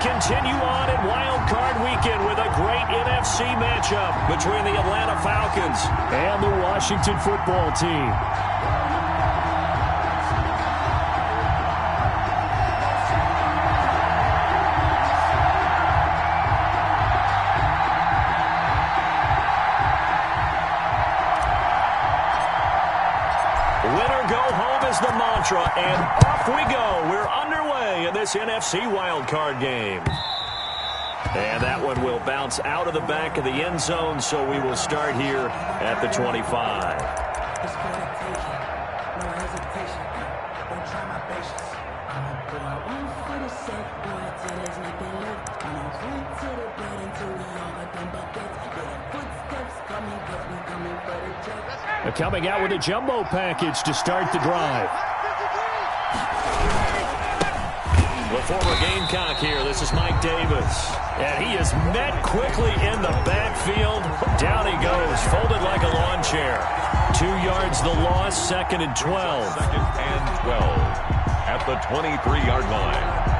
continue on in Wild Card Weekend with a great NFC matchup between the Atlanta Falcons and the Washington football team. Winner go home is the mantra, and off we go. We're underway in this NFC wildcard game. And that one will bounce out of the back of the end zone, so we will start here at the 25. Coming out with a jumbo package to start the drive. The former Gamecock here. This is Mike Davis. And he is met quickly in the backfield. Down he goes, folded like a lawn chair. 2 yards the loss, 2nd and 12. 2nd and 12 at the 23-yard line.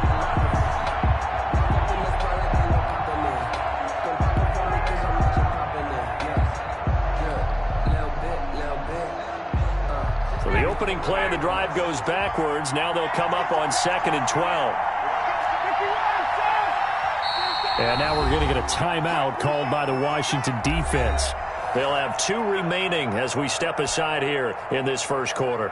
The opening play of the drive goes backwards. Now they'll come up on 2nd and 12. And now we're going to get a timeout called by the Washington defense. They'll have 2 remaining as we step aside here in this first quarter.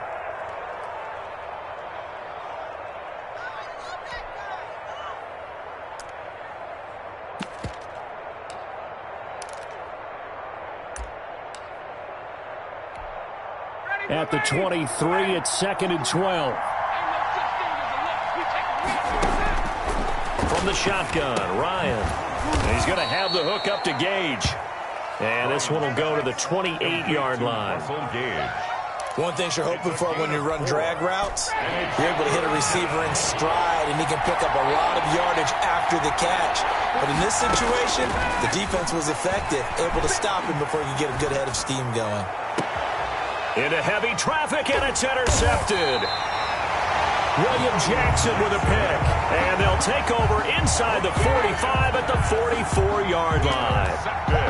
At the 23, it's 2nd and 12. From the shotgun, Ryan. And he's going to have the hook up to Gage. And this one will go to the 28-yard line. One thing you're hoping for when you run drag routes, you're able to hit a receiver in stride, and he can pick up a lot of yardage after the catch. But in this situation, the defense was effective, able to stop him before you get a good head of steam going. Into heavy traffic, and it's intercepted. William Jackson with a pick. And they'll take over inside the 45 at the 44-yard line.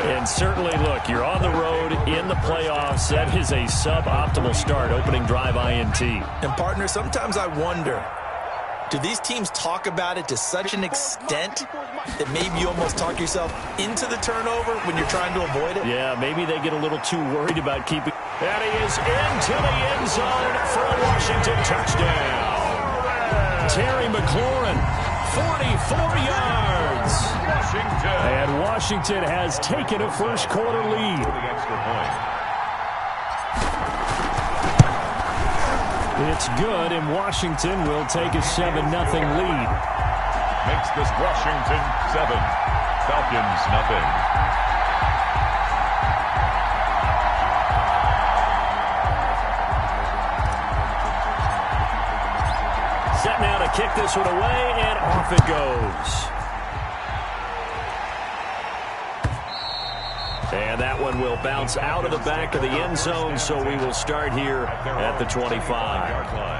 And certainly, look, you're on the road in the playoffs. That is a suboptimal start, opening drive INT. And, partner, sometimes I wonder, do these teams talk about it to such an extent that maybe you almost talk yourself into the turnover when you're trying to avoid it? Yeah, maybe they get a little too worried about keeping. And he is into the end zone for a Washington touchdown. Terry McLaurin, 44 yards. And Washington has taken a first-quarter lead. It's good, and Washington will take a 7-0 lead. Makes this Washington 7, Falcons nothing. Set now to kick this one away, and off it goes. And that one will bounce out of the back of the end zone, so we will start here at the 25.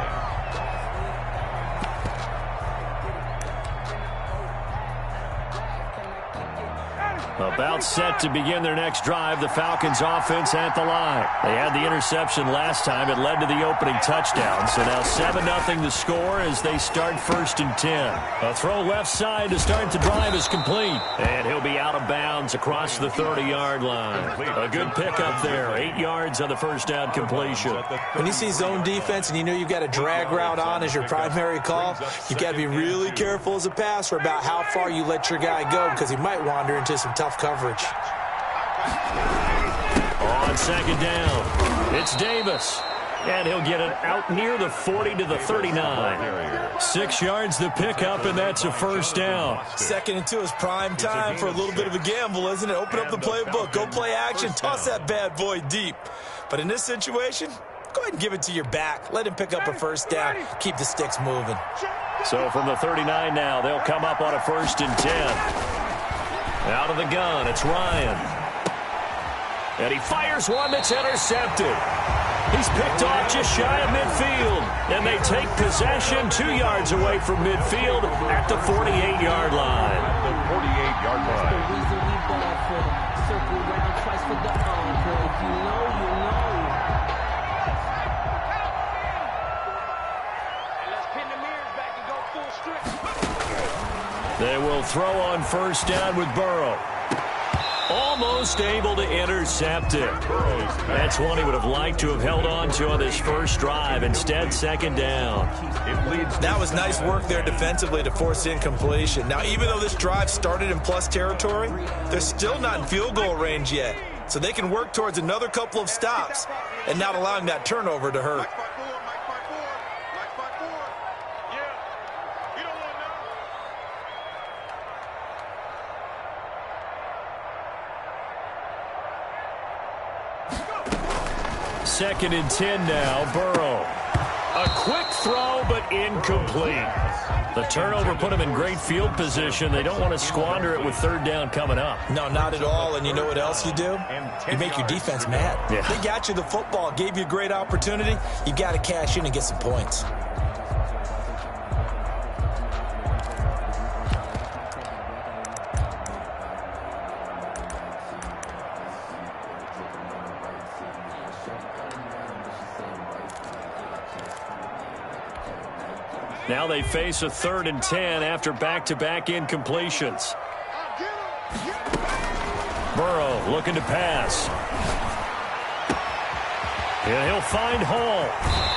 About set to begin their next drive, the Falcons offense at the line. They had the interception last time. It led to the opening touchdown. So now 7-0 the score as they start 1st and 10. A throw left side to start the drive is complete. And he'll be out of bounds across the 30-yard line. A good pickup there. 8 yards on the first down completion. When you see zone defense and you know you've got a drag route on as your primary call, you've got to be really careful as a passer about how far you let your guy go because he might wander into some tough coverage. On 2nd down, it's Davis. And he'll get it out near the 40 to the 39. 6 yards the pickup, and that's a first down. 2nd and 2 is prime time for a little bit of a gamble, isn't it? Open up the playbook, go play action, toss that bad boy deep. But in this situation, go ahead and give it to your back. Let him pick up a first down. Keep the sticks moving. So from the 39 now, they'll come up on a 1st and 10. Out of the gun, it's Ryan. And he fires one that's intercepted. He's picked off just shy of midfield. And they take possession 2 yards away from midfield at the 48-yard line. At the 48-yard line. The reason we ball for them. Circle around twice for the encore. If you know, you know. And let's pin the mirrors back and go full strip. They will throw on first down with Burrow. Almost able to intercept it. That's one he would have liked to have held on to on this first drive. Instead, second down. That was nice work there defensively to force incompletion. Now, even though this drive started in plus territory, they're still not in field goal range yet. So they can work towards another couple of stops and not allowing that turnover to hurt. Second and 10 now, Burrow. A quick throw, but incomplete. The turnover put him in great field position. They don't want to squander it with third down coming up. No, not at all. And you know what else you do? You make your defense mad. Yeah. They got you the football, gave you a great opportunity. You got to cash in and get some points. Now they face a 3rd and 10 after back-to-back incompletions. Burrow looking to pass. And he'll find Hall.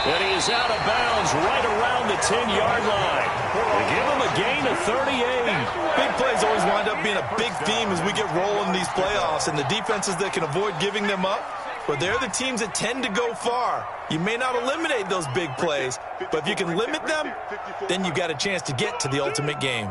And he is out of bounds right around the 10-yard line. They give him a gain of 38. Big plays always wind up being a big theme as we get rolling in these playoffs, and the defenses that can avoid giving them up, but they're the teams that tend to go far. You may not eliminate those big plays, but if you can limit them, then you've got a chance to get to the ultimate game.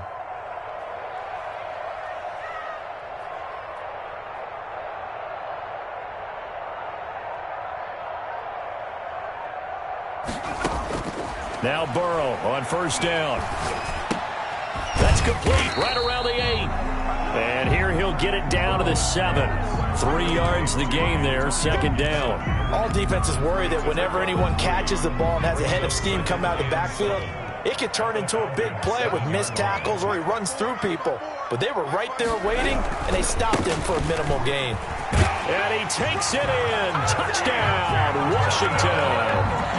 Now Burrow on first down. That's complete right around the 8. And here he'll get it down to the 7. 3 yards the gain there, second down. All defenses worry that whenever anyone catches the ball and has a head of steam come out of the backfield, it could turn into a big play with missed tackles or he runs through people. But they were right there waiting, and they stopped him for a minimal gain. And he takes it in. Touchdown, Washington.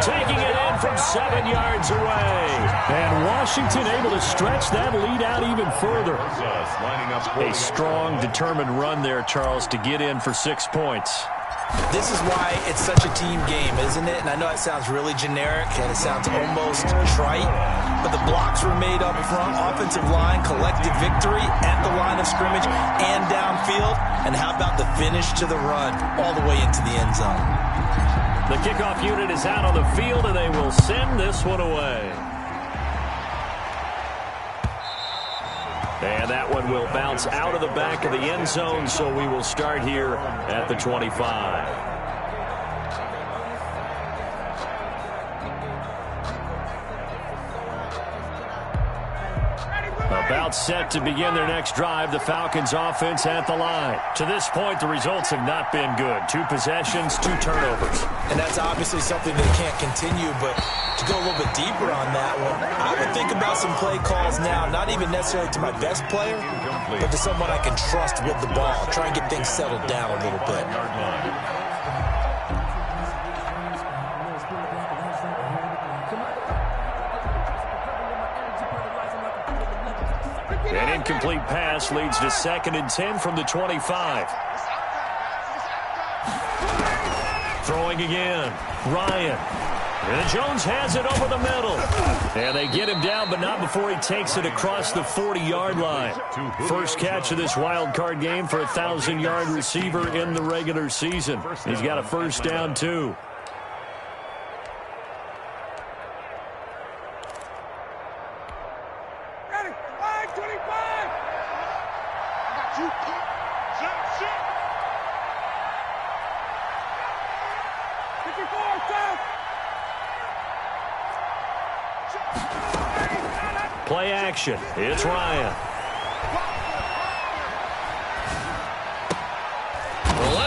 Taking it in from 7 yards away. And Washington able to stretch that lead out even further. A strong, determined run there, Charles, to get in for 6 points. This is why it's such a team game, isn't it? And I know it sounds really generic and it sounds almost trite, but the blocks were made up front, offensive line, collective victory at the line of scrimmage and downfield. And how about the finish to the run all the way into the end zone? The kickoff unit is out on the field, and they will send this one away. And that one will bounce out of the back of the end zone, so we will start here at the 25. About set to begin their next drive, the Falcons offense at the line. To this point, the results have not been good. 2 possessions, 2 turnovers. And that's obviously something that can't continue, but to go a little bit deeper on that one, I would think about some play calls now, not even necessarily to my best player, but to someone I can trust with the ball. Try and get things settled down a little bit. An incomplete pass leads to 2nd and 10 from the 25. Throwing again. Ryan. And Jones has it over the middle. And they get him down, but not before he takes it across the 40-yard line. First catch of this wild card game for a 1,000-yard receiver in the regular season. He's got a first down, too. Play action. It's Ryan.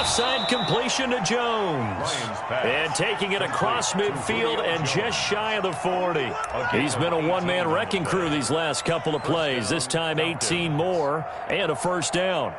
Left side completion to Jones. And taking it across midfield and just shy of the 40. He's been a one-man wrecking crew these last couple of plays. This time 18 more and a first down.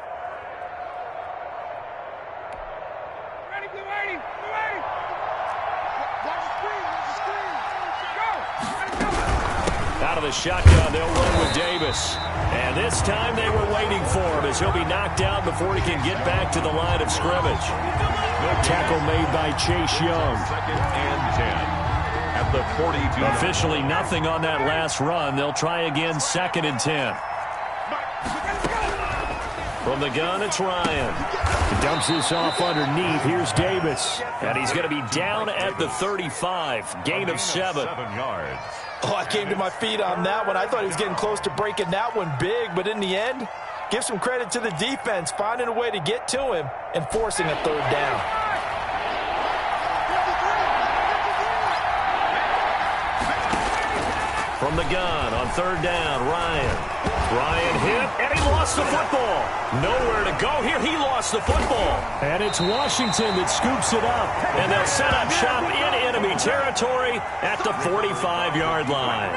Out of the shotgun, they'll run with Davis. And this time they were waiting for him as he'll be knocked out before he can get back to the line of scrimmage. Good tackle made by Chase Young. 2nd and 10 at the 42. Officially nothing on that last run. They'll try again 2nd and 10. From the gun, it's Ryan. He dumps this off underneath. Here's Davis. And he's going to be down at the 35. Gain of 7. 7 yards. Oh, I came to my feet on that one. I thought he was getting close to breaking that one big, but in the end, give some credit to the defense, finding a way to get to him and forcing a 3rd down. From the gun on 3rd down, Ryan hit, and he lost the football. Nowhere to go here. He lost the football. And it's Washington that scoops it up. And they'll set up shop in enemy territory at the 45-yard line.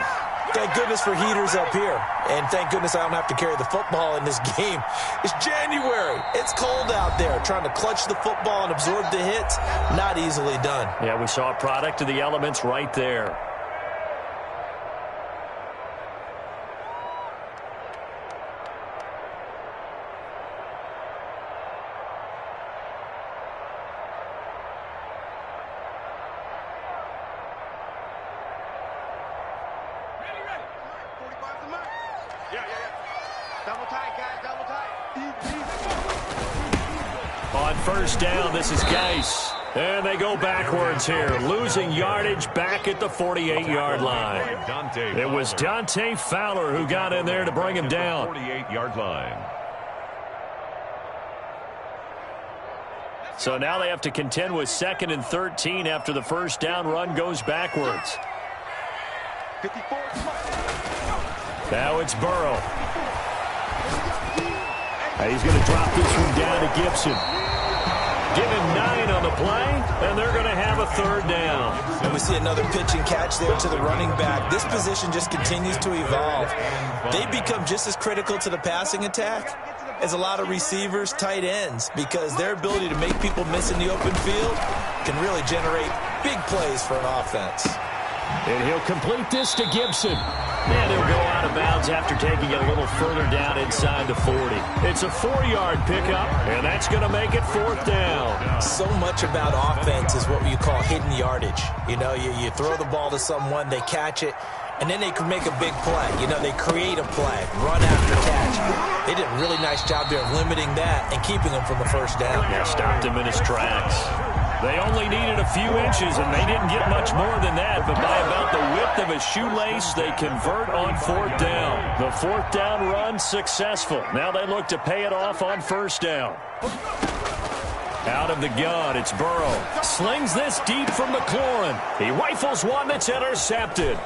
Thank goodness for heaters up here. And thank goodness I don't have to carry the football in this game. It's January. It's cold out there. Trying to clutch the football and absorb the hits, not easily done. Yeah, we saw a product of the elements right there. On 1st down, this is Geis. And they go backwards here, losing yardage back at the 48-yard line. It was Dante Fowler who got in there to bring him down. 48-yard line. So now they have to contend with 2nd and 13 after the 1st down run goes backwards. Now it's Burrow. He's going to drop this one down to Gibson. Give him 9 on the play, and they're going to have a 3rd down. And we see another pitch and catch there to the running back. This position just continues to evolve. They become just as critical to the passing attack as a lot of receivers, tight ends, because their ability to make people miss in the open field can really generate big plays for an offense. And he'll complete this to Gibson. And he'll go out of bounds after taking it a little further down inside the 40. It's a 4-yard pickup, and that's going to make it 4th down. So much about offense is what you call hidden yardage. You know, you throw the ball to someone, they catch it, and then they can make a big play. You know, they create a play, run after catch. They did a really nice job there of limiting that and keeping him from a 1st down. Yeah, stopped him in his tracks. They only needed a few inches, and they didn't get much more than that. But by about the width of a shoelace, they convert on 4th down. The 4th down run successful. Now they look to pay it off on 1st down. Out of the gun, it's Burrow. Slings this deep from McLaurin. He rifles one that's intercepted.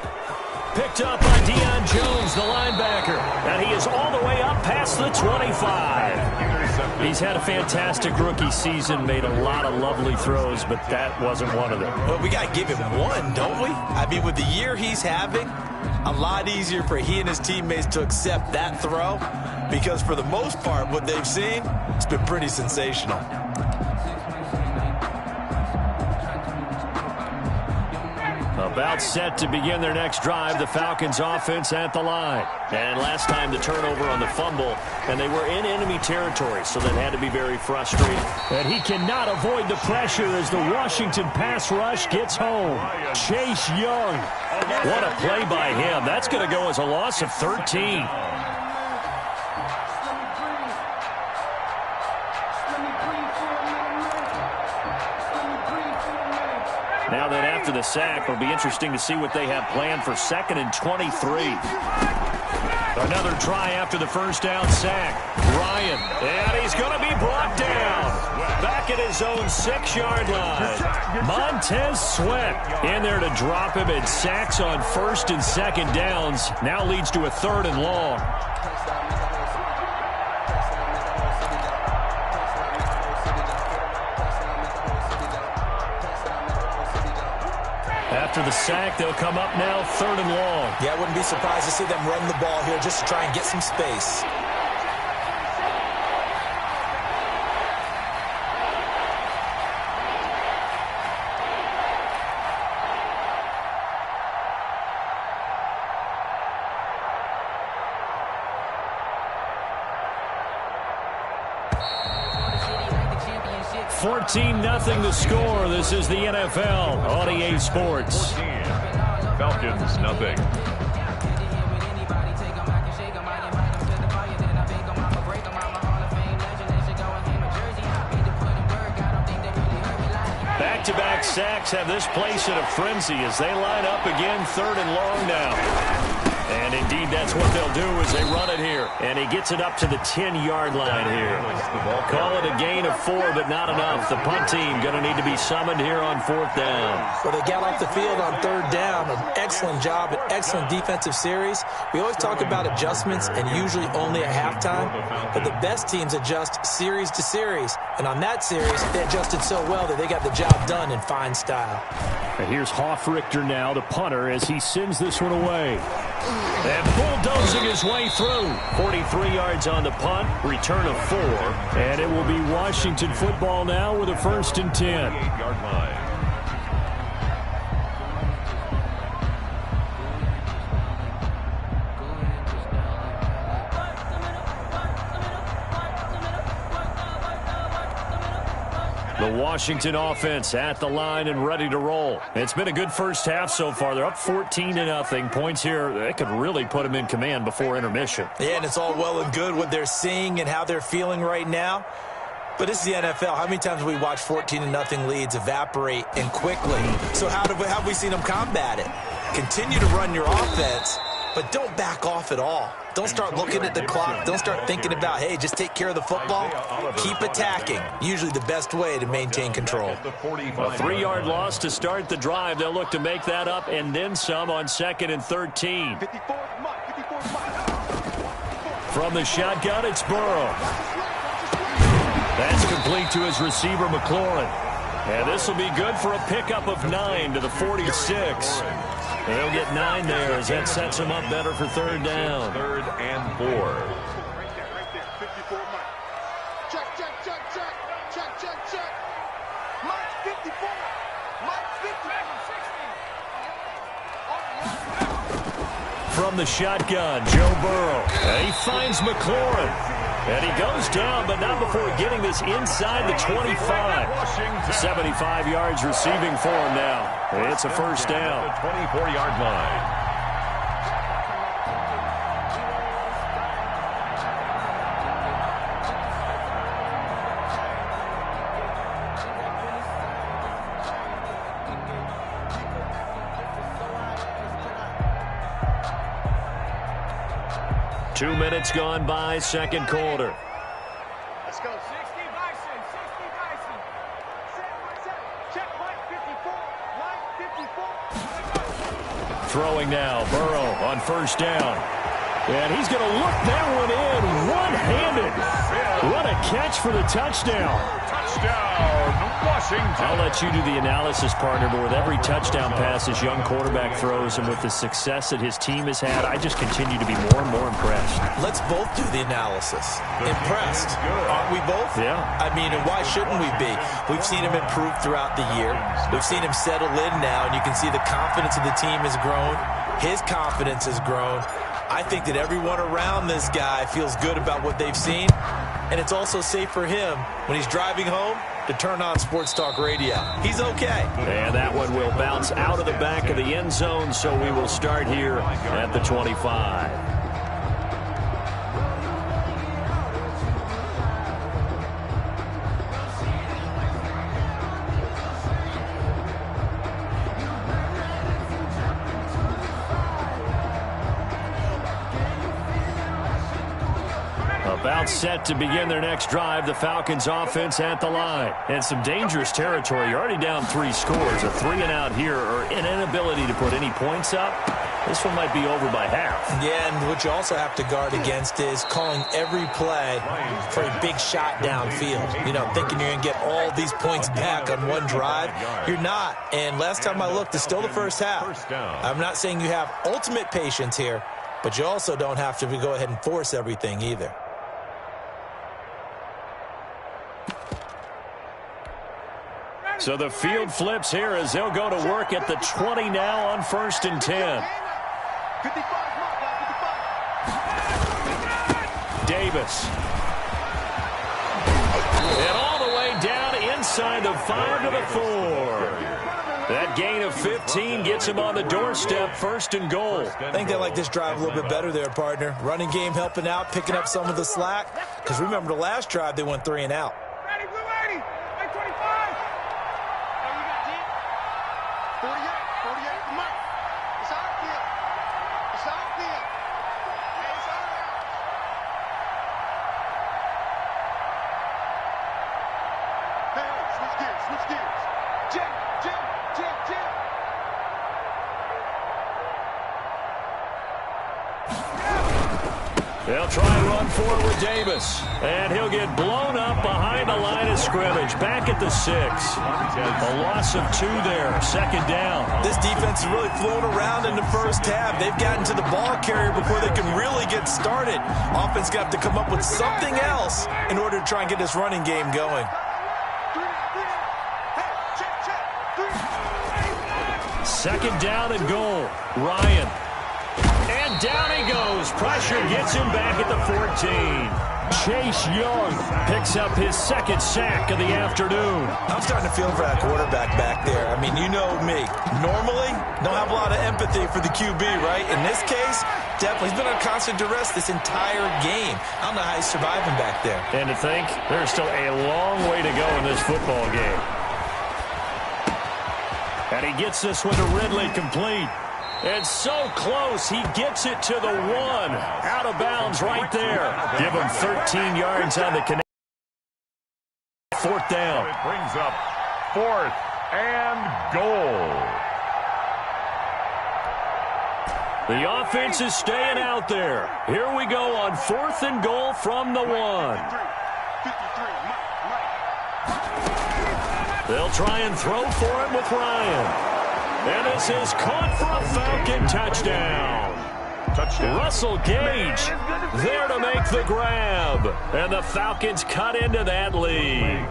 Picked up by Deion Jones, the linebacker. And he is all the way up past the 25. He's had a fantastic rookie season, made a lot of lovely throws, but that wasn't one of them. Well, we got to give him one, don't we? I mean, with the year he's having, a lot easier for he and his teammates to accept that throw, because for the most part, what they've seen, it's been pretty sensational. About set to begin their next drive, the Falcons offense at the line. And last time the turnover on the fumble, and they were in enemy territory, so that had to be very frustrating. And he cannot avoid the pressure as the Washington pass rush gets home. Chase Young. What a play by him. That's going to go as a loss of 13. Now then, after the sack, it'll be interesting to see what they have planned for 2nd and 23. Another try after the 1st down sack. Ryan, and he's going to be brought down. Back at his own 6-yard line. Montez Sweat in there to drop him, and sacks on 1st and 2nd downs. Now leads to a 3rd and long. After the sack, they'll come up now 3rd and long. Yeah, I wouldn't be surprised to see them run the ball here just to try and get some space. Nothing the score. This is the NFL on EA Sports. Falcons, nothing. Back-to-back sacks have this place in a frenzy as they line up again 3rd and long now. And indeed, that's what they'll do as they run it here. And he gets it up to the 10-yard line here. Call it a gain of 4, but not enough. The punt team going to need to be summoned here on 4th down. Well, they got off the field on 3rd down. An excellent job, an excellent defensive series. We always talk about adjustments and usually only at halftime. But the best teams adjust series to series. And on that series, they adjusted so well that they got the job done in fine style. And here's Hoffrichter now, the punter, as he sends this one away. And bulldozing his way through. 43 yards on the punt, return of 4. And it will be Washington football now with a 1st and 10. 8-yard line. The Washington offense at the line and ready to roll. It's been a good first half so far. They're up 14-0. Points here, they could really put them in command before intermission. Yeah, and it's all well and good what they're seeing and how they're feeling right now. But it's the NFL. How many times have we watched 14-0 leads evaporate and quickly? So how have we seen them combat it? Continue to run your offense, but don't back off at all. Don't start looking at the clock. Don't start thinking about, hey, just take care of the football. Keep attacking. Usually the best way to maintain control. A 3-yard loss to start the drive. They'll look to make that up and then some on 2nd and 13. From the shotgun, it's Burrow. That's complete to his receiver, McLaurin. And this will be good for a pickup of 9 to the 46. They'll get 9 there as that sets them up better for 3rd down. 3rd and 4. Right there. 54 Mike. Check. Mike 54. Mike 50. From the shotgun, Joe Burrow. And he finds McLaurin. And he goes down, but not before getting this inside the 25. 75 yards receiving for him now. It's a 1st down. The 24-yard line. Two minutes gone by, 2nd quarter. Let's go. 60 Bison. Check Mike 54. Mike 54. Throwing now, Burrow on 1st down. And he's going to look that one in one-handed. What a catch for the touchdown. Touchdown, Washington. I'll let you do the analysis, partner, but with every touchdown pass this young quarterback throws and with the success that his team has had, I just continue to be more and more impressed. Let's both do the analysis. Impressed. Aren't we both? Yeah. I mean, and why shouldn't we be? We've seen him improve throughout the year. We've seen him settle in now, and you can see the confidence of the team has grown. His confidence has grown. I think that everyone around this guy feels good about what they've seen, and it's also safe for him when he's driving home to turn on Sports Talk Radio. He's okay. And that one will bounce out of the back of the end zone, so we will start here at the 25. About set to begin their next drive, the Falcons offense at the line. And some dangerous territory. You're already down 3 scores. A 3-and-out here or an inability to put any points up. This one might be over by half. Yeah, and what you also have to guard against is calling every play for a big shot downfield. You know, thinking you're going to get all these points back on one drive. You're not. And last time I looked, it's still the first half. I'm not saying you have ultimate patience here, but you also don't have to go ahead and force everything either. So the field flips here as they'll go to work at the 20 now on 1st and 10. Davis. And all the way down inside the 5 to the 4. That gain of 15 gets him on the doorstep, 1st and goal. I think they like this drive a little bit better there, partner. Running game helping out, picking up some of the slack. Because remember, the last drive, they went 3 and out. Ready, blue 80, 825. Oh, you got 10? 48, come on. It's out there. It's out there. Hey, it's out there. Hey, switch gears, switch gears. Jim. They'll try and run forward with Davis. And he'll get blown up behind the line of scrimmage. Back at the 6. A loss of 2 there. 2nd down. This defense has really flown around in the first half. They've gotten to the ball carrier before they can really get started. Offense got to come up with something else in order to try and get this running game going. 2nd down and goal. Ryan. And down he goes. Pressure gets him back at the 14. Chase Young picks up his 2nd sack of the afternoon. I'm starting to feel for that quarterback back there. I mean, you know me. Normally, don't have a lot of empathy for the QB, right? In this case, definitely. He's been on constant duress this entire game. I don't know how he's surviving back there. And to think, there's still a long way to go in this football game. And he gets this one to Ridley complete. And so close, he gets it to the 1. Out of bounds right there. Give him 13 yards on the connect. 4th down. It brings up 4th and goal. The offense is staying out there. Here we go on 4th and goal from the 1. They'll try and throw for it with Ryan. And this is caught for a Falcon touchdown. Russell Gage there to make the grab. And the Falcons cut into that lead.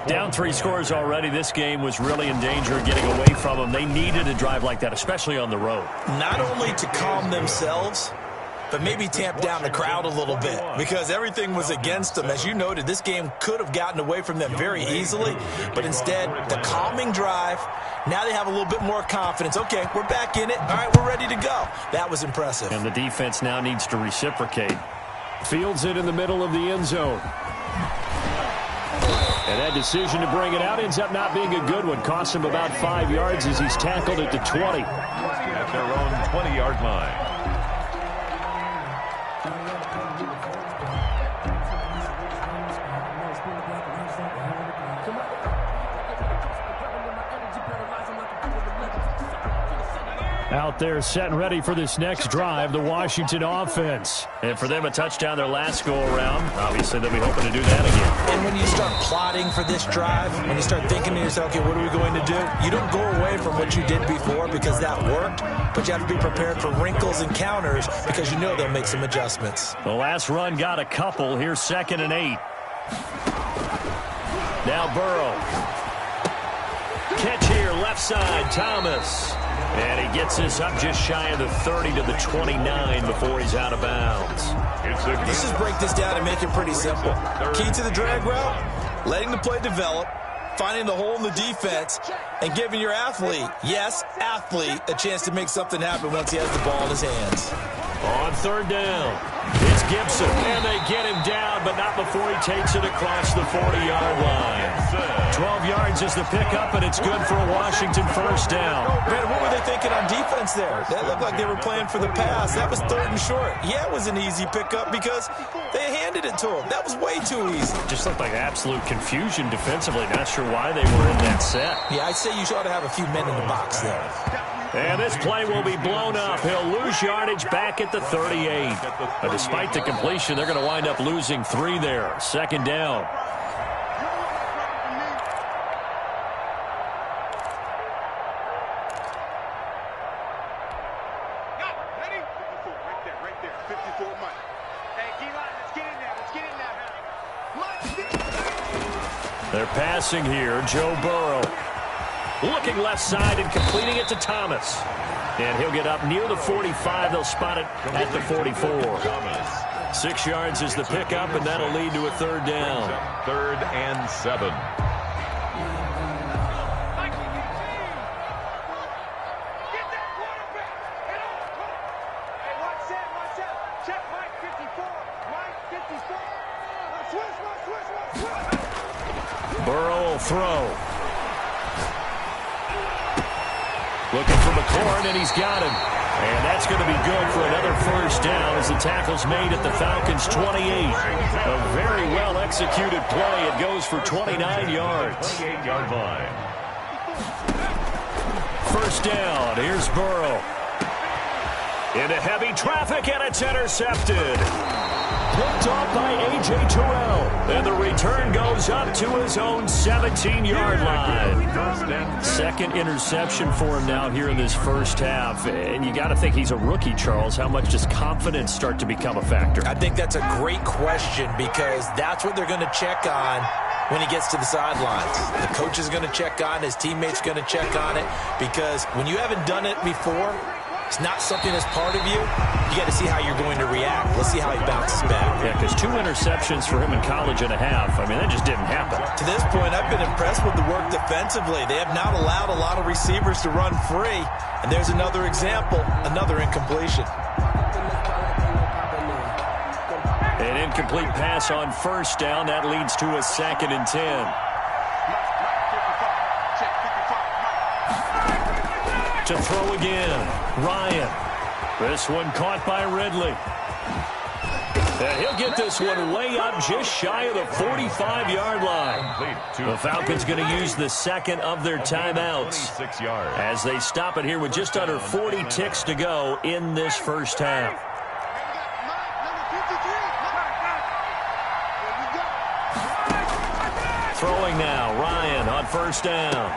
Down 3 scores already. This game was really in danger of getting away from them. They needed a drive like that, especially on the road. Not only to calm themselves, but maybe tamp down the crowd a little bit because everything was against them. As you noted, this game could have gotten away from them very easily, but instead, the calming drive, now they have a little bit more confidence. Okay, we're back in it. All right, we're ready to go. That was impressive. And the defense now needs to reciprocate. Fields it in the middle of the end zone. And that decision to bring it out ends up not being a good one. Costs him about 5 yards as he's tackled at the 20. At their own 20-yard line. Out there set and ready for this next drive, the Washington offense. And for them, a touchdown their last go-around. Obviously, they'll be hoping to do that again. And when you start plotting for this drive, when you start thinking to yourself, okay, what are we going to do? You don't go away from what you did before because that worked, but you have to be prepared for wrinkles and counters because you know they'll make some adjustments. The last run got a couple. Here's 2nd and 8. Now Burrow. Catch here, left side, Thomas. And he gets this up just shy of the 30 to the 29 before he's out of bounds. Let's just break this down and make it pretty simple. Key to the drag route, letting the play develop, finding the hole in the defense, and giving your athlete, yes, athlete, a chance to make something happen once he has the ball in his hands. On 3rd down, it's Gibson. And they get him down, but not before he takes it across the 40-yard line. 12 yards is the pickup, and it's good for a Washington 1st down. Man, what were they thinking on defense there? That looked like they were playing for the pass. That was 3rd and short. Yeah, it was an easy pickup because they handed it to him. That was way too easy. Just looked like absolute confusion defensively. Not sure why they were in that set. Yeah, I'd say you ought to have a few men in the box there. And this play will be blown up. He'll lose yardage back at the 38. But despite the completion, they're going to wind up losing 3 there. Second down. They're passing here. Joe Burrow looking left side and completing it to Thomas. And he'll get up near the 45. They'll spot it at the 44. 6 yards is the pickup, and that'll lead to a third down. 3rd and 7. Burrow will throw. Looking for McLaurin, and he's got him. And that's going to be good for another first down as the tackle's made at the Falcons' 28. A very well-executed play. It goes for 29 yards. 28-yard line. First down. Here's Burrow. Into heavy traffic, and it's intercepted. Picked off by A.J. Terrell. And the return goes up to his own 17-yard line. Second interception for him now here in this first half. And you got to think he's a rookie, Charles. How much does confidence start to become a factor? I think that's a great question because that's what they're going to check on when he gets to the sidelines. The coach is going to check on, his teammates going to check on it, because when you haven't done it before, it's not something that's part of you. You got to see how you're going to react. Let's see how he bounces back. Yeah, because 2 interceptions for him in college and a half. I mean, that just didn't happen. To this point, I've been impressed with the work defensively. They have not allowed a lot of receivers to run free. And there's another example, another incompletion. An incomplete pass on first down. That leads to a 2nd and 10. To throw again. Ryan. This one caught by Ridley. And he'll get this one way up just shy of the 45-yard line. The Falcons going to use the second of their timeouts as they stop it here with just under 40 ticks to go in this first half. Throwing now. Ryan on first down.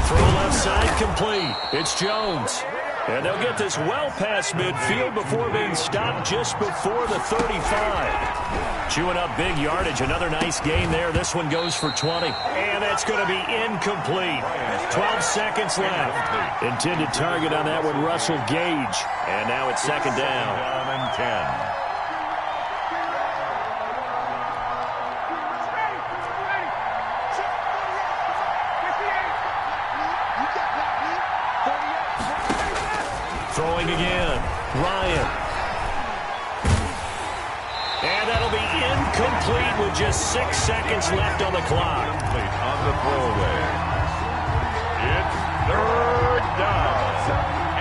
Throw left side complete. It's Jones. And they'll get this well past midfield before being stopped just before the 35. Chewing up big yardage. Another nice gain there. This one goes for 20. And that's going to be incomplete. 12 seconds left. Intended target on that one, Russell Gage. And now it's second down. Down and 10. Throwing again. Ryan. And that'll be incomplete with just 6 seconds left on the clock. Complete on the throwaway. It's 3rd down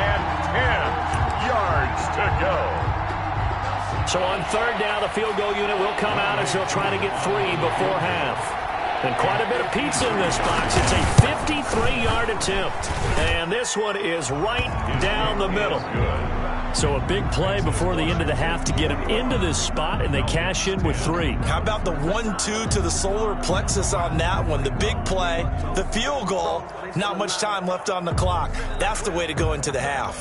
and 10 yards to go. So on 3rd down, the field goal unit will come out as they'll try to get 3 before half. And quite a bit of pizza in this box. It's a 53-yard attempt. And this one is right down the middle. So a big play before the end of the half to get him into this spot, and they cash in with 3. How about the 1-2 to the solar plexus on that one? The big play, the field goal, not much time left on the clock. That's the way to go into the half.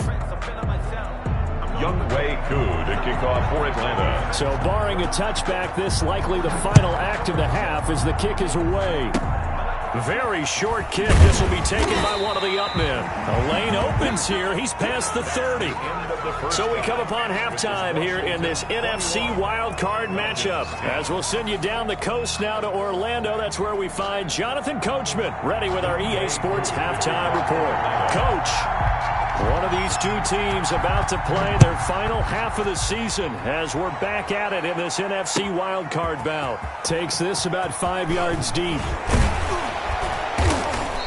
Younghoe Koo to kick off for Atlanta. So barring a touchback, this likely the final act of the half as the kick is away. Very short kick. This will be taken by one of the up men. A lane opens here. He's past the 30. So we come upon halftime here in this NFC wild card matchup. As we'll send you down the coast now to Orlando. That's where we find Jonathan Coachman ready with our EA Sports halftime report. Coach, one of these two teams about to play their final half of the season as we're back at it in this NFC wildcard bout. Takes this about 5 yards deep.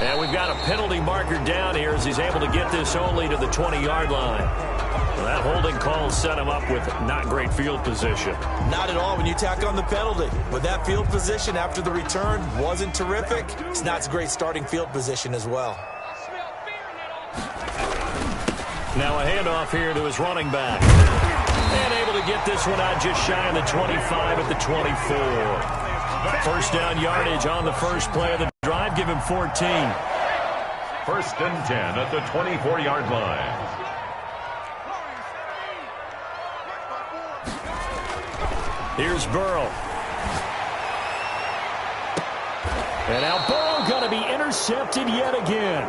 And we've got a penalty marker down here as he's able to get this only to the 20-yard line. Well, that holding call set him up with not great field position. Not at all when you tack on the penalty. But that field position after the return wasn't terrific. It's not a great starting field position as well. Now a handoff here to his running back. And able to get this one out just shy of the 25 at the 24. First down yardage on the first play of the drive. Give him 14. First and 10 at the 24-yard line. Here's Burrow. And now Burrow going to be intercepted yet again.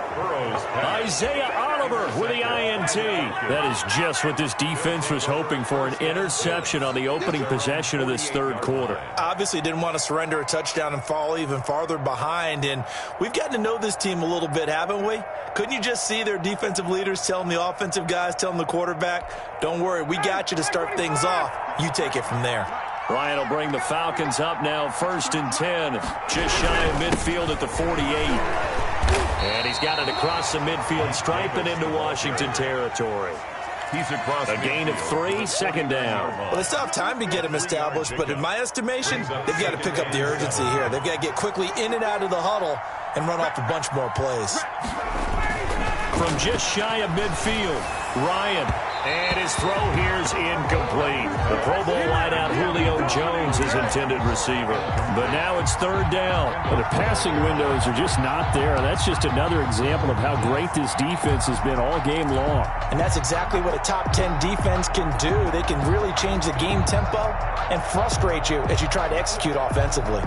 Isaiah Oliver with the INT. That is just what this defense was hoping for, an interception on the opening possession of this third quarter. Obviously didn't want to surrender a touchdown and fall even farther behind. And we've gotten to know this team a little bit, haven't we? Couldn't you just see their defensive leaders telling the offensive guys, telling the quarterback, don't worry, we got you to start things off. You take it from there. Ryan will bring the Falcons up now, first and 10. Just shy of midfield at the 48. And he's got it across the midfield stripe and into Washington territory. He's across a gain of 3, second down. Well, they still have time to get him established, but in my estimation, they've got to pick up the urgency here. They've got to get quickly in and out of the huddle and run off a bunch more plays. From just shy of midfield, Ryan. And his throw here's incomplete. The Pro Bowl wideout Julio Jones is intended receiver. But now it's third down. Well, the passing windows are just not there. That's just another example of how great this defense has been all game long. And that's exactly what a top 10 defense can do. They can really change the game tempo and frustrate you as you try to execute offensively.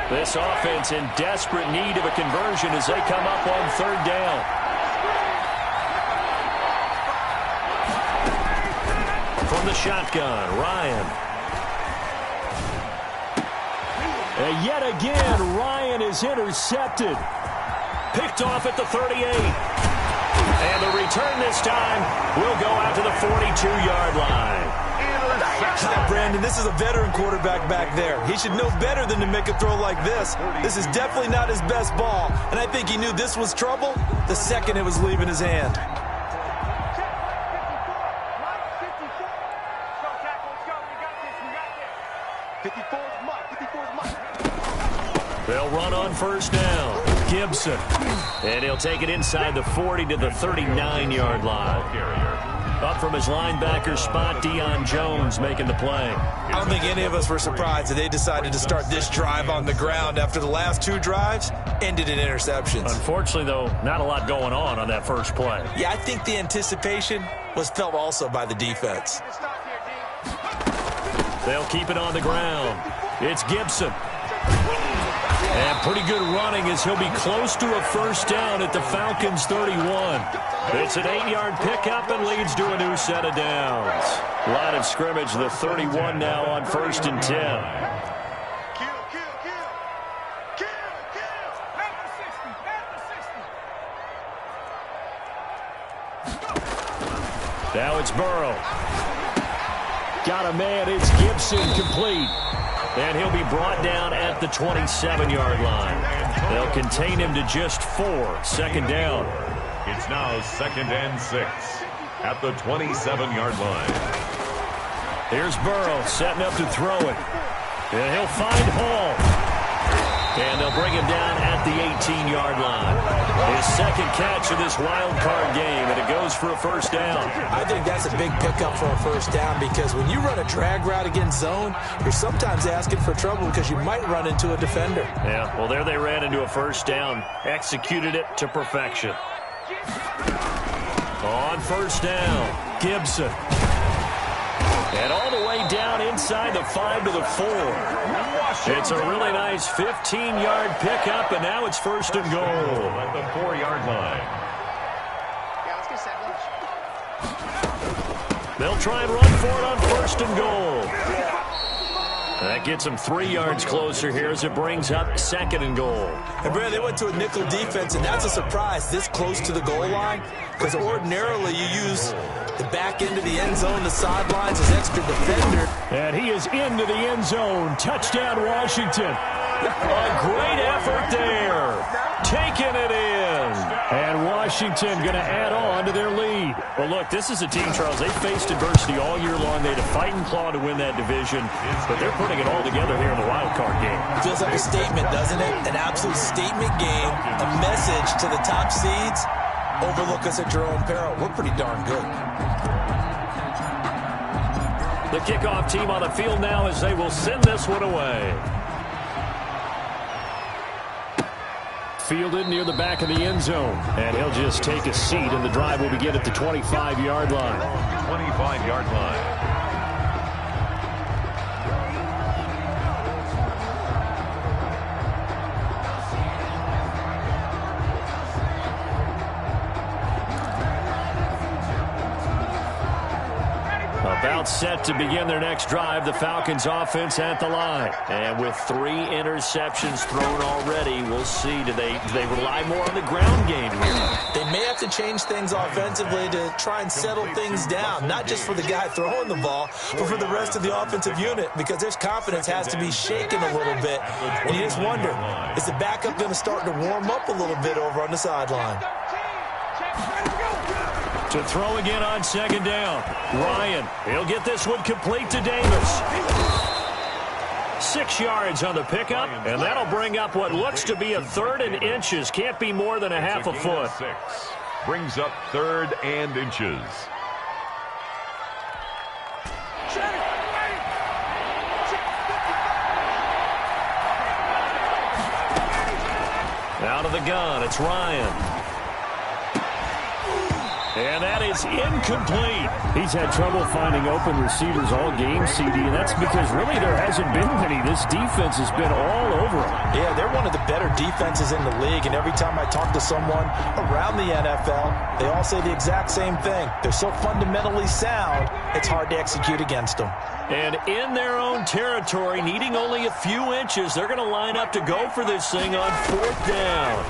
This offense in desperate need of a conversion as they come up on third down. From the shotgun, Ryan. And yet again, Ryan is intercepted. Picked off at the 38. And the return this time will go out to the 42-yard line. Brandon, this is a veteran quarterback back there. He should know better than to make a throw like this. This is definitely not his best ball, and I think he knew this was trouble the second it was leaving his hand. They'll run on first down. Gibson. And he'll take it inside the 40 to the 39-yard line. Up from his linebacker spot, Deion Jones making the play. I don't think any of us were surprised that they decided to start this drive on the ground after the last two drives ended in interceptions. Unfortunately, though, not a lot going on that first play. Yeah, I think the anticipation was felt also by the defense. They'll keep it on the ground. It's Gibson. And pretty good running as he'll be close to a first down at the Falcons' 31. It's an 8-yard pickup and leads to a new set of downs. Line of scrimmage, the 31 now on first and 10. Now it's Burrow. Got a man, it's Gibson, complete. And he'll be brought down at the 27-yard line. They'll contain him to just 4, second down. It's now second and 6 at the 27-yard line. Here's Burrow setting up to throw it. And he'll find Hall. And they'll bring him down at the 18-yard line. His second catch of this wild card game, and it goes for a first down. I think that's a big pickup for a first down because when you run a drag route against zone, you're sometimes asking for trouble because you might run into a defender. Yeah, well, there they ran into a first down. Executed it to perfection. On first down, Gibson. And all the way down inside the 5 to the 4. It's a really nice 15-yard pickup, and now it's first and goal. At the 4-yard line. They'll try and run for it on first and goal. That gets them 3 yards closer here as it brings up second and goal. And, Brad, they went to a nickel defense, and that's a surprise this close to the goal line because ordinarily you use the back end of the end zone, the sidelines as extra defender. And he is into the end zone. Touchdown, Washington. A great effort there. Taking it in. And Washington going to add on to their lead. Well, look, this is a team, Charles. They faced adversity all year long. They had to fight and claw to win that division, but they're putting it all together here in the wild card game. Feels like a statement, doesn't it? An absolute statement game, a message to the top seeds. Overlook us at your own peril. We're pretty darn good. The kickoff team on the field now as they will send this one away. Fielded near the back of the end zone. And he'll just take a seat, and the drive will begin at the 25-yard line. 25-yard line. About set to begin their next drive, the Falcons offense at the line. And with 3 interceptions thrown already, we'll see. Do they rely more on the ground game here? They may have to change things offensively to try and settle things down, not just for the guy throwing the ball, but for the rest of the offensive unit, because their confidence has to be shaken a little bit. And you just wonder, is the backup going to start to warm up a little bit over on the sideline? To throw again on second down. Ryan, he'll get this one complete to Davis. 6 yards on the pickup, and that'll bring up what looks to be a 3rd and inches. Can't be more than a half a foot. 6. Brings up 3rd and inches. Out of the gun, it's Ryan. And that is incomplete. He's had trouble finding open receivers all game, CD, and that's because really there hasn't been many. This defense has been all over him. Yeah, they're one of the better defenses in the league, and every time I talk to someone around the NFL, they all say the exact same thing. They're so fundamentally sound, it's hard to execute against them. And in their own territory, needing only a few inches, they're going to line up to go for this thing on 4th down.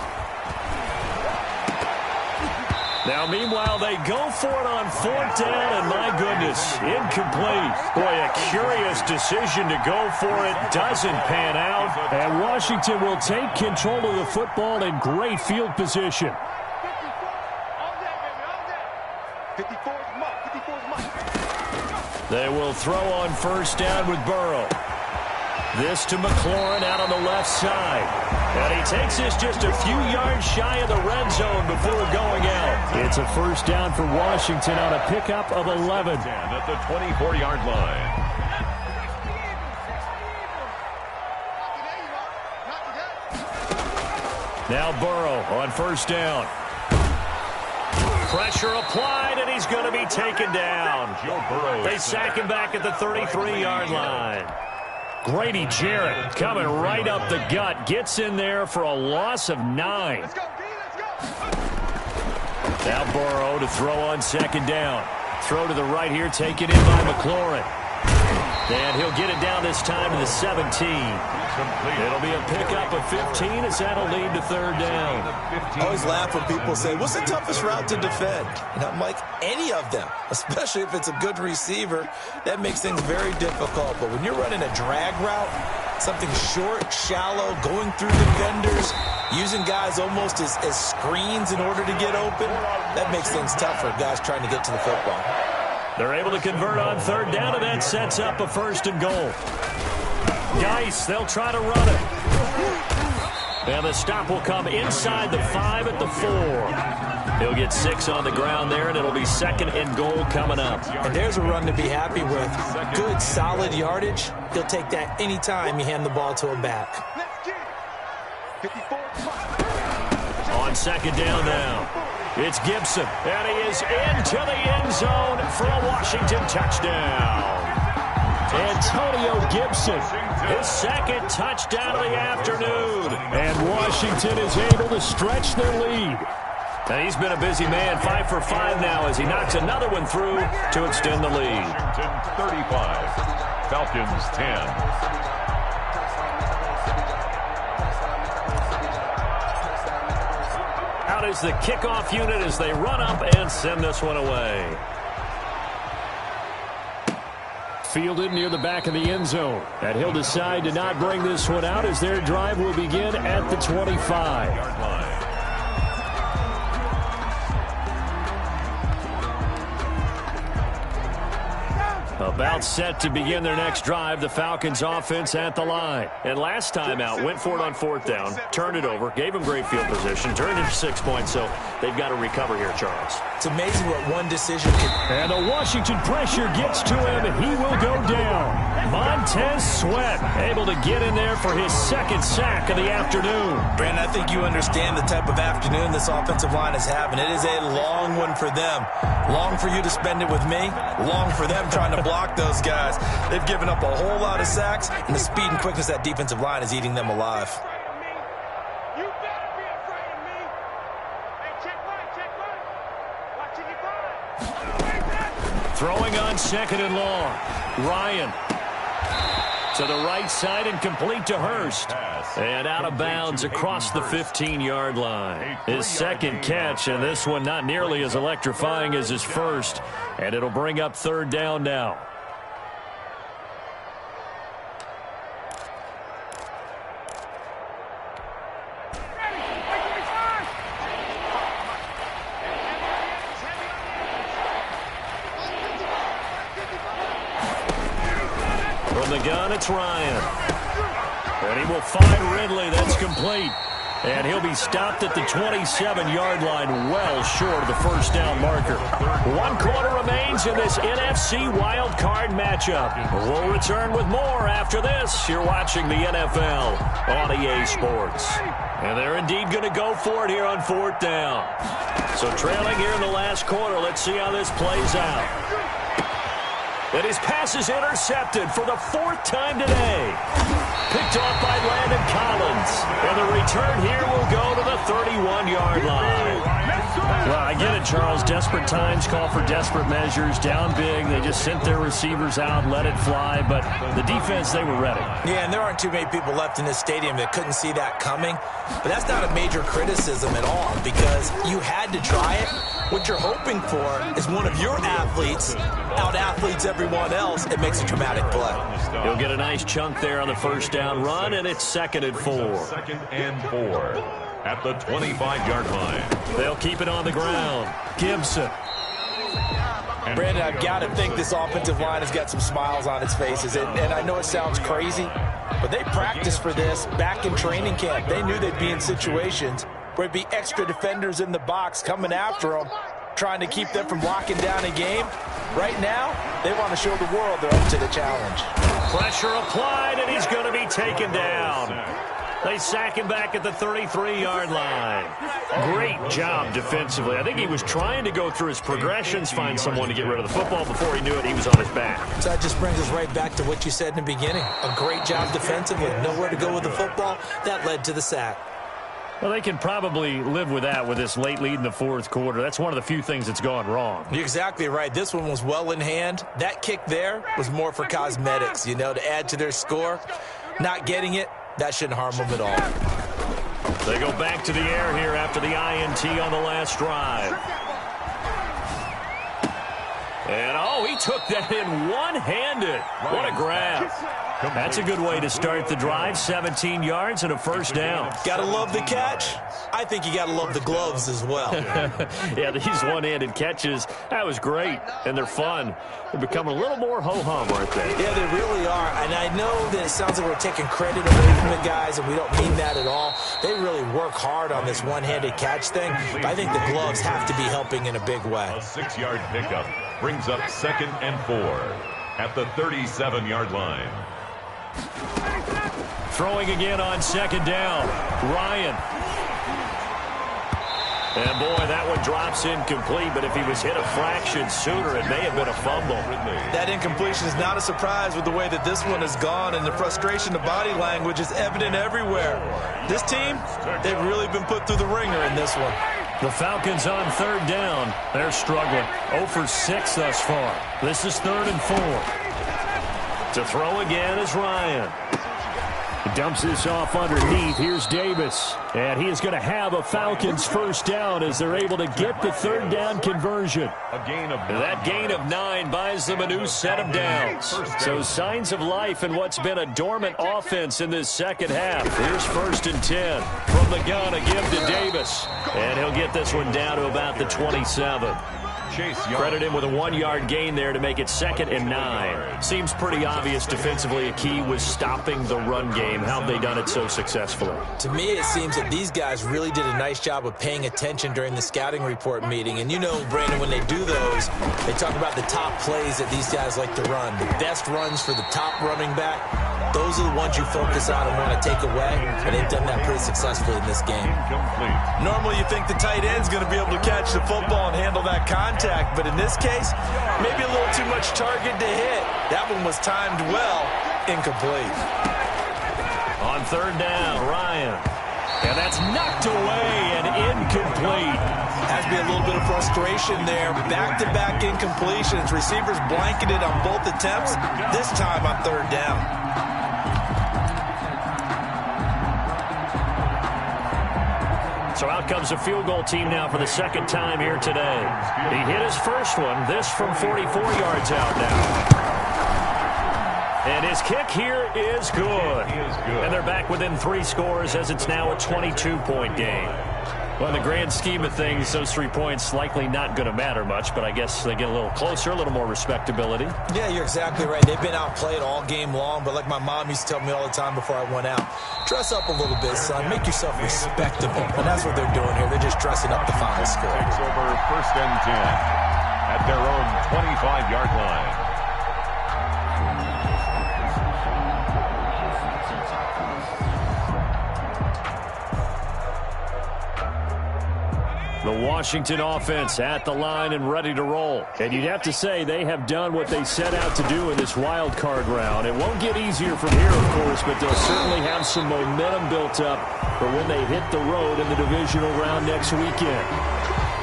Now, meanwhile, they go for it on 4th down, and my goodness, incomplete. Boy, a curious decision to go for it. Doesn't pan out. And Washington will take control of the football in great field position. They will throw on 1st down with Burrow. This to McLaurin out on the left side. And he takes this just a few yards shy of the red zone before going out. It's a 1st down for Washington on a pickup of 11. At the 24-yard line. Now Burrow on 1st down. Pressure applied, and he's going to be taken down. They sack him back at the 33-yard line. Grady Jarrett coming right up the gut. Gets in there for a loss of 9. Now Burrow to throw on 2nd down. Throw to the right here, taken in by McLaurin. And he'll get it down this time to the 17. It'll be a pickup of 15 as that'll lead to 3rd down. I always laugh when people say, what's the toughest route to defend? And I'm like, any of them, especially if it's a good receiver. That makes things very difficult. But when you're running a drag route, something short, shallow, going through defenders, using guys almost as screens in order to get open, that makes things tough for guys trying to get to the football. They're able to convert on 3rd down, and that sets up a 1st and goal. Geis, they'll try to run it. And the stop will come inside the 5 at the 4. He'll get 6 on the ground there, and it'll be 2nd and goal coming up. And there's a run to be happy with. Good, solid yardage. He'll take that anytime you hand the ball to him back. On 2nd down now. It's Gibson, and he is into the end zone for a Washington touchdown. Antonio Gibson, his 2nd touchdown of the afternoon. And Washington is able to stretch their lead. And he's been a busy man, 5 for 5 now as he knocks another one through to extend the lead. Washington 35, Falcons 10. Out is the kickoff unit as they run up and send this one away. fielded near the back of the end zone. And he'll decide to not bring this one out as their drive will begin at the 25. About set to begin their next drive, the Falcons offense at the line. And last time out, went for it on 4th down, turned it over, gave them great field position, turned it to 6 points, so they've got to recover here, Charles. It's amazing what one decision can... And the Washington pressure gets to him, and he will go down. Montez Sweat able to get in there for his 2nd sack of the afternoon. Brandon, I think you understand the type of afternoon this offensive line is having. It is a long one for them. Long for you to spend it with me. Long for them trying to block those guys. They've given up a whole lot of sacks, and the speed and quickness of that defensive line is eating them alive. You better be afraid of me. Hey, check right. Watching you run. Throwing on 2nd and long. Ryan to the right side and complete to Hurst. And out of bounds across the 15-yard line. His 2nd catch, and this one not nearly as electrifying as his first. And it'll bring up 3rd down now. From the gun, it's Ryan. And he will find Ridley. That's complete. And he'll be stopped at the 27-yard line, well short of the 1st down marker. 1 quarter remains in this NFC wild card matchup. We'll return with more after this. You're watching the NFL on EA Sports. And they're indeed going to go for it here on 4th down. So trailing here in the last quarter, let's see how this plays out. And his pass is intercepted for the 4th time today. Picked off by Landon Collins. And the return here will go to the 31-yard line. Well, I get it, Charles. Desperate times call for desperate measures. Down big. They just sent their receivers out, let it fly. But the defense, they were ready. Yeah, and there aren't too many people left in this stadium that couldn't see that coming. But that's not a major criticism at all because you had to try it. What you're hoping for is one of your athletes out-athletes everyone else. It makes a dramatic play. He'll get a nice chunk there on the 1st down run, and it's 2nd and 4. 2nd and 4 at the 25-yard line. They'll keep it on the ground. Gibson. Brandon, I've got to think this offensive line has got some smiles on its faces. And I know it sounds crazy, but they practiced for this back in training camp. They knew they'd be in situations where there'd be extra defenders in the box coming after them, trying to keep them from locking down a game. Right now, they want to show the world they're up to the challenge. Pressure applied, and he's going to be taken down. They sack him back at the 33-yard line. Great job defensively. I think he was trying to go through his progressions, find someone to get rid of the football. Before he knew it, he was on his back. So that just brings us right back to what you said in the beginning. A great job defensively. Nowhere to go with the football. That led to the sack. Well, they can probably live with that with this late lead in the 4th quarter. That's one of the few things that's gone wrong. You're exactly right. This one was well in hand. That kick there was more for cosmetics, you know, to add to their score. Not getting it, that shouldn't harm them at all. They go back to the air here after the INT on the last drive. And, oh, he took that in one-handed. What a grab. That's a good way to start the drive. 17 yards and a 1st down. Gotta love the catch. I think you gotta love the gloves as well. Yeah, these one-handed catches, that was great. And they're fun. They're becoming a little more ho-hum, aren't they? Yeah, they really are. And I know that it sounds like we're taking credit away from the guys, and we don't mean that at all. They really work hard on this one-handed catch thing. But I think the gloves have to be helping in a big way. A 6-yard pickup brings up 2nd and 4 at the 37-yard line. Throwing again on 2nd down. Ryan. And, boy, that one drops incomplete, but if he was hit a fraction sooner, it may have been a fumble. That incompletion is not a surprise with the way that this one has gone, and the frustration of body language is evident everywhere. This team, they've really been put through the ringer in this one. The Falcons on 3rd down. They're struggling. 0 for 6 thus far. This is 3rd and 4. To throw again is Ryan. Dumps this off underneath. Here's Davis. And he is going to have a Falcons first down as they're able to get the third down conversion. That gain of 9 buys them a new set of downs. So signs of life in what's been a dormant offense in this second half. Here's 1st and 10. From the gun, a give to Davis. And he'll get this one down to about the 27. Credit him with a 1-yard gain there to make it 2nd and 9. Seems pretty obvious defensively a key was stopping the run game. How have they done it so successfully? To me, it seems that these guys really did a nice job of paying attention during the scouting report meeting. And you know, Brandon, when they do those, they talk about the top plays that these guys like to run. The best runs for the top running back. Those are the ones you focus on and want to take away, and they've done that pretty successfully in this game. Normally you think the tight end's going to be able to catch the football and handle that contact, but in this case, maybe a little too much target to hit. That one was timed well, incomplete. On 3rd down, Ryan. And that's knocked away and incomplete. Has to be a little bit of frustration there. Back-to-back incompletions. Receivers blanketed on both attempts, this time on 3rd down. So out comes a field goal team now for the 2nd time here today. He hit his first one, this from 44 yards out now. And his kick here is good. And they're back within 3 scores as it's now a 22-point game. Well, in the grand scheme of things, those 3 points likely not going to matter much, but I guess they get a little closer, a little more respectability. Yeah, you're exactly right. They've been outplayed all game long, but like my mom used to tell me all the time before I went out, dress up a little bit, son. Make yourself respectable. And that's what they're doing here. They're just dressing up the final score. Takes over 1st and 10 at their own 25-yard line. The Washington offense at the line and ready to roll. And you'd have to say they have done what they set out to do in this wild card round. It won't get easier from here, of course, but they'll certainly have some momentum built up for when they hit the road in the divisional round next weekend.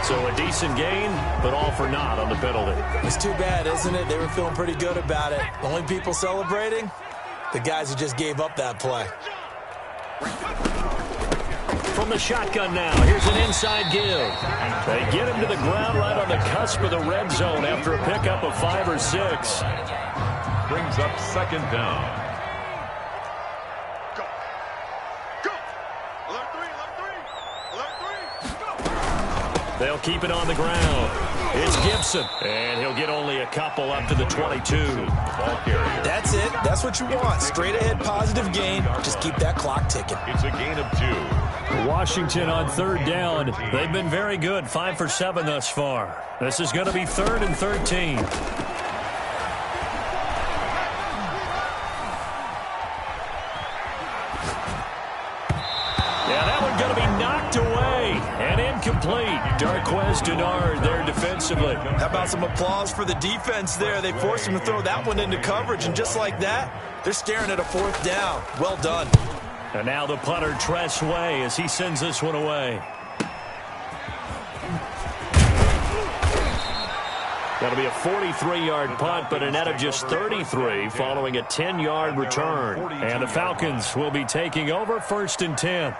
So a decent gain, but all for naught on the penalty. It's too bad, isn't it? They were feeling pretty good about it. The only people celebrating? The guys who just gave up that play. From the shotgun now, here's an inside give. They get him to the ground right on the cusp of the red zone after a pickup of 5 or 6. Brings up 2nd down. Go. Alert 3. Go. They'll keep it on the ground. It's Gibson, and he'll get only a couple up to the 22. Ball carrier. That's it. That's what you want. Straight ahead positive gain. Just keep that clock ticking. It's a gain of 2. Washington on 3rd down. They've been very good, 5 for 7 thus far. This is going to be 3rd and 13. Yeah, that one going to be knocked away and incomplete. Darquez Denard there defensively. How about some applause for the defense there? They forced him to throw that one into coverage, and just like that, they're staring at a 4th down. Well done. And now the punter, Tress Way, as he sends this one away. That'll be a 43-yard punt, but a net of just 33 following a 10-yard return. And the Falcons will be taking over 1st and 10.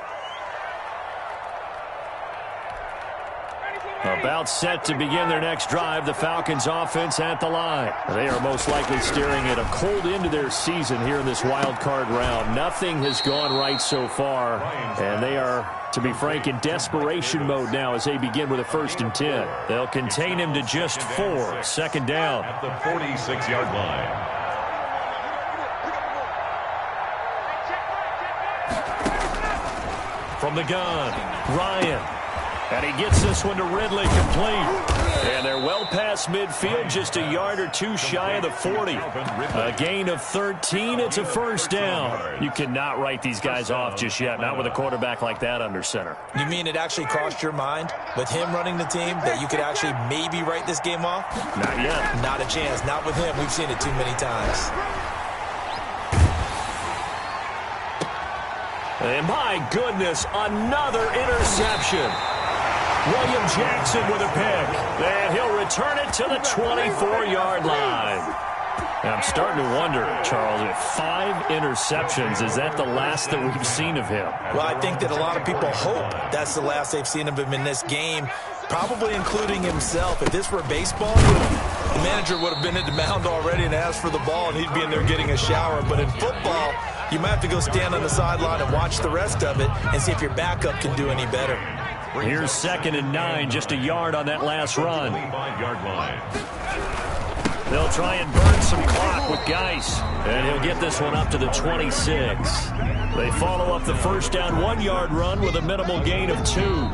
About set to begin their next drive, the Falcons offense at the line. They are most likely staring at a cold end to their season here in this wild card round. Nothing has gone right so far, and they are, to be frank, in desperation mode now as they begin with a 1st and 10. They'll contain him to just 4, 2nd down. At the 46-yard line. From the gun, Ryan. And he gets this one to Ridley complete. And they're well past midfield, just a yard or 2 shy of the 40. A gain of 13. It's a 1st down. You cannot write these guys off just yet, not with a quarterback like that under center. You mean it actually crossed your mind with him running the team that you could actually maybe write this game off? Not yet. Not a chance. Not with him. We've seen it too many times. And my goodness, another interception. William Jackson with a pick. And he'll return it to the 24-yard line. I'm starting to wonder, Charles, if 5 interceptions, is that the last that we've seen of him? Well, I think that a lot of people hope that's the last they've seen of him in this game, probably including himself. If this were baseball, the manager would have been at the mound already and asked for the ball, and he'd be in there getting a shower. But in football, you might have to go stand on the sideline and watch the rest of it and see if your backup can do any better. Here's 2nd and 9, just a yard on that last run. 25-yard line. They'll try and burn some clock with Geis, and he'll get this one up to the 26. They follow up the first down 1-yard run with a minimal gain of 2.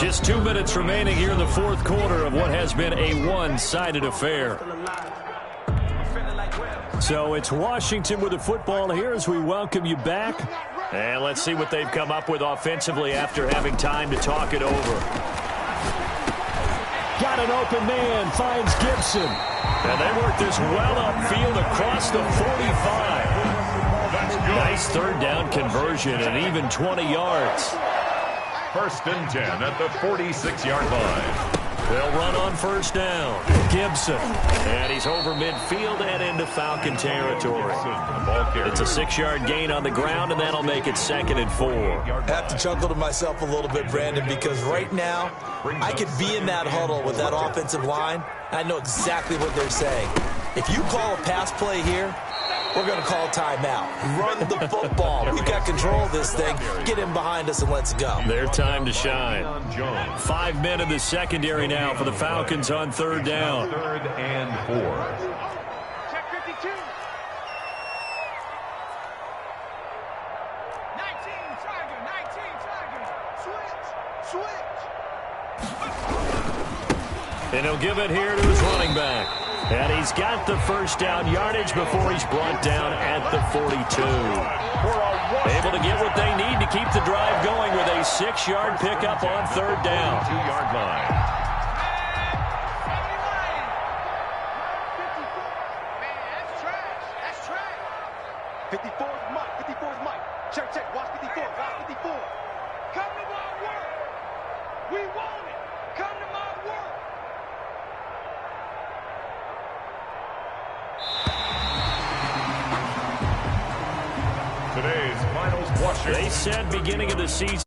Just 2 minutes remaining here in the 4th quarter of what has been a one-sided affair. So it's Washington with the football here as we welcome you back. And let's see what they've come up with offensively after having time to talk it over. Got an open man, finds Gibson. And they work this well upfield across the 45. Nice 3rd down conversion and even 20 yards. 1st and 10 at the 46-yard line. They'll run on 1st down. Gibson. And he's over midfield and into Falcon territory. It's a 6-yard gain on the ground, and that'll make it 2nd and 4. I have to chuckle to myself a little bit, Brandon, because right now I could be in that huddle with that offensive line. I know exactly what they're saying. If you call a pass play here, we're going to call timeout. Run the football. We've got control of this thing. Get in behind us and let's go. Their time to shine. 5 men in the secondary now for the Falcons on 3rd down. 3rd and 4. Check 52. 19, Switch. And he'll give it here to his running back. And he's got the 1st down yardage before he's brought down at the 42. Able to get what they need to keep the drive going with a 6-yard pickup on 3rd down. 2-yard line. Man, that's trash. That's trash. 54 is Mike. 54 is Mike. Check, check. Watch 54. Watch 54. Come to my work. We want it. Come to my work. Today's finals watcher. They said beginning of the season.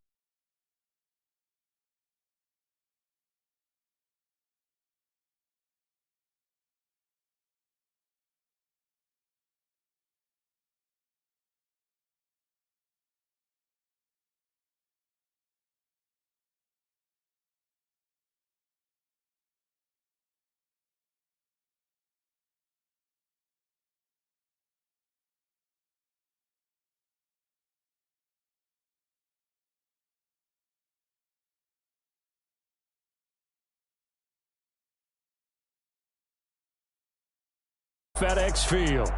FedEx Field.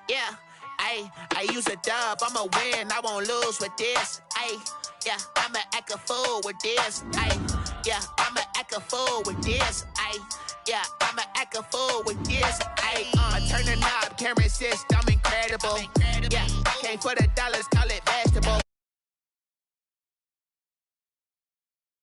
Yeah, I use a dub, I'ma win, I won't lose with this. Yeah, I'ma act a fool with this. Yeah, I'ma act a fool with this. Yeah, I'ma act a fool with this. I turn the knob, can't resist, I'm incredible. Yeah, came for the dollars, call it vegetable.